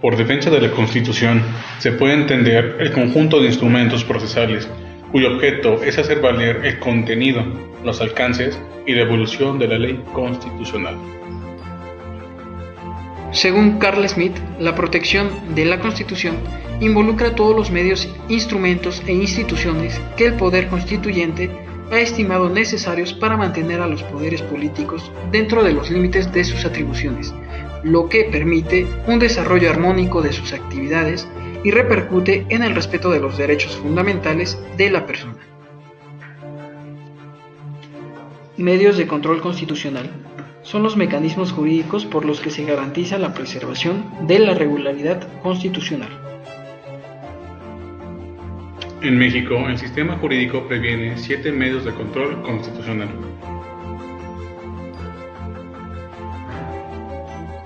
Por defensa de la Constitución se puede entender el conjunto de instrumentos procesales cuyo objeto es hacer valer el contenido, los alcances y la evolución de la ley constitucional. Según Carl Schmitt, la protección de la Constitución involucra todos los medios, instrumentos e instituciones que el poder constituyente ha estimado necesarios para mantener a los poderes políticos dentro de los límites de sus atribuciones, lo que permite un desarrollo armónico de sus actividades y repercute en el respeto de los derechos fundamentales de la persona. Medios de control constitucional son los mecanismos jurídicos por los que se garantiza la preservación de la regularidad constitucional. En México, el sistema jurídico previene 7 medios de control constitucional,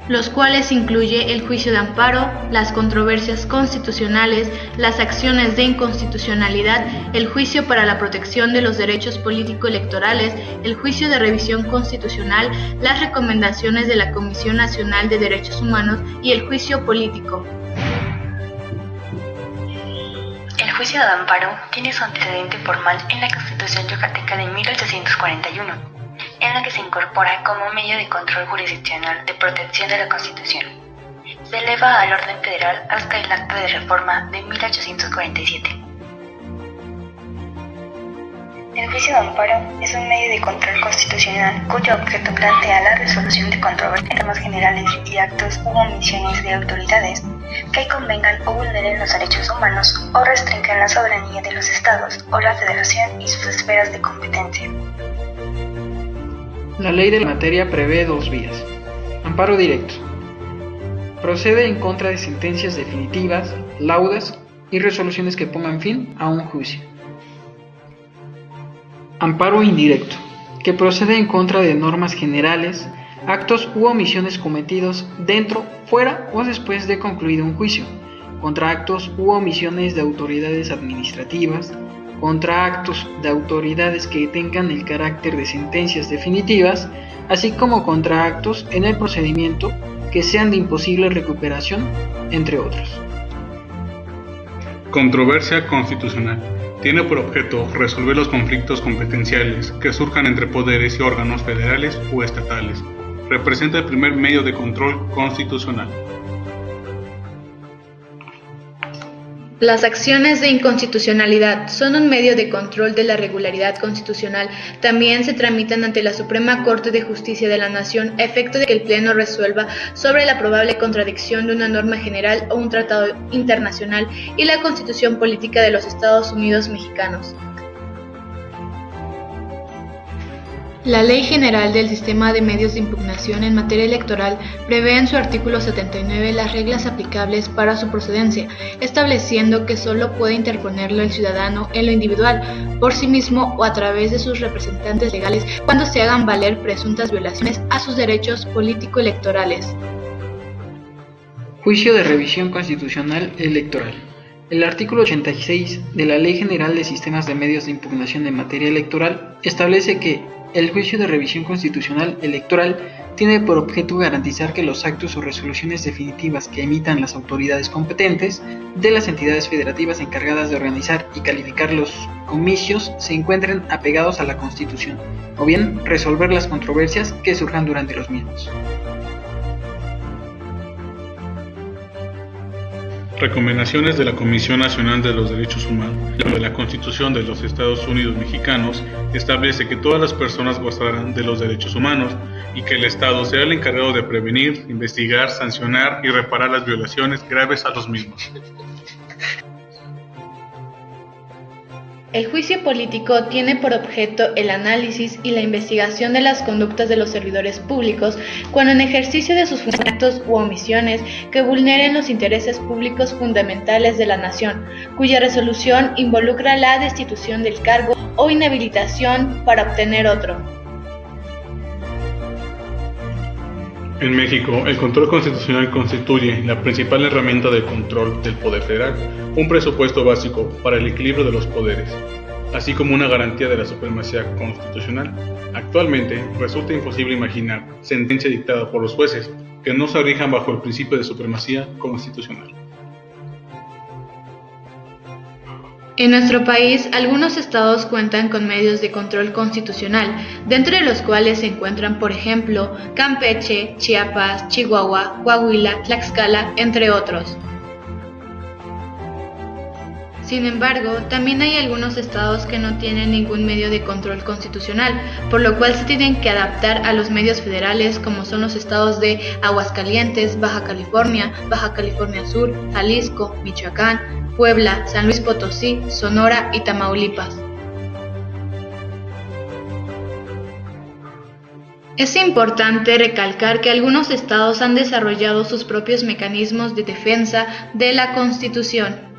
los cuales incluye el juicio de amparo, las controversias constitucionales, las acciones de inconstitucionalidad, el juicio para la protección de los derechos político-electorales, el juicio de revisión constitucional, las recomendaciones de la Comisión Nacional de Derechos Humanos y el juicio político. El juicio de amparo tiene su antecedente formal en la Constitución yucateca de 1841, en la que se incorpora como medio de control jurisdiccional de protección de la Constitución. Se eleva al orden federal hasta el Acta de Reforma de 1847. El juicio de amparo es un medio de control constitucional cuyo objeto plantea la resolución de controversias en temas generales y actos u omisiones de autoridades que convengan o vulneren los derechos humanos o restringan la soberanía de los estados o la federación y sus esferas de competencia. La ley de la materia prevé 2 vías. Amparo directo. Procede en contra de sentencias definitivas, laudas y resoluciones que pongan fin a un juicio. Amparo indirecto, que procede en contra de normas generales, actos u omisiones cometidos dentro, fuera o después de concluido un juicio, contra actos u omisiones de autoridades administrativas, contra actos de autoridades que tengan el carácter de sentencias definitivas, así como contra actos en el procedimiento que sean de imposible recuperación, entre otros. Controversia constitucional. Tiene por objeto resolver los conflictos competenciales que surjan entre poderes y órganos federales o estatales. Representa el primer medio de control constitucional. Las acciones de inconstitucionalidad son un medio de control de la regularidad constitucional. También se tramitan ante la Suprema Corte de Justicia de la Nación a efecto de que el Pleno resuelva sobre la probable contradicción de una norma general o un tratado internacional y la Constitución Política de los Estados Unidos Mexicanos. La Ley General del Sistema de Medios de Impugnación en materia electoral prevé en su artículo 79 las reglas aplicables para su procedencia, estableciendo que solo puede interponerlo el ciudadano en lo individual, por sí mismo o a través de sus representantes legales, cuando se hagan valer presuntas violaciones a sus derechos político-electorales. Juicio de revisión constitucional electoral. El artículo 86 de la Ley General de Sistemas de Medios de Impugnación en materia electoral establece que el juicio de revisión constitucional electoral tiene por objeto garantizar que los actos o resoluciones definitivas que emitan las autoridades competentes de las entidades federativas encargadas de organizar y calificar los comicios se encuentren apegados a la Constitución, o bien resolver las controversias que surjan durante los mismos. Recomendaciones de la Comisión Nacional de los Derechos Humanos. La Constitución de los Estados Unidos Mexicanos establece que todas las personas gozarán de los derechos humanos y que el Estado será el encargado de prevenir, investigar, sancionar y reparar las violaciones graves a los mismos. El juicio político tiene por objeto el análisis y la investigación de las conductas de los servidores públicos cuando en ejercicio de sus actos u omisiones que vulneren los intereses públicos fundamentales de la nación, cuya resolución involucra la destitución del cargo o inhabilitación para obtener otro. En México, el control constitucional constituye la principal herramienta de control del poder federal, un presupuesto básico para el equilibrio de los poderes, así como una garantía de la supremacía constitucional. Actualmente, resulta imposible imaginar sentencia dictada por los jueces que no se rijan bajo el principio de supremacía constitucional. En nuestro país, algunos estados cuentan con medios de control constitucional, dentro de los cuales se encuentran, por ejemplo, Campeche, Chiapas, Chihuahua, Coahuila, Tlaxcala, entre otros. Sin embargo, también hay algunos estados que no tienen ningún medio de control constitucional, por lo cual se tienen que adaptar a los medios federales, como son los estados de Aguascalientes, Baja California Sur, Jalisco, Michoacán, Puebla, San Luis Potosí, Sonora y Tamaulipas. Es importante recalcar que algunos estados han desarrollado sus propios mecanismos de defensa de la Constitución.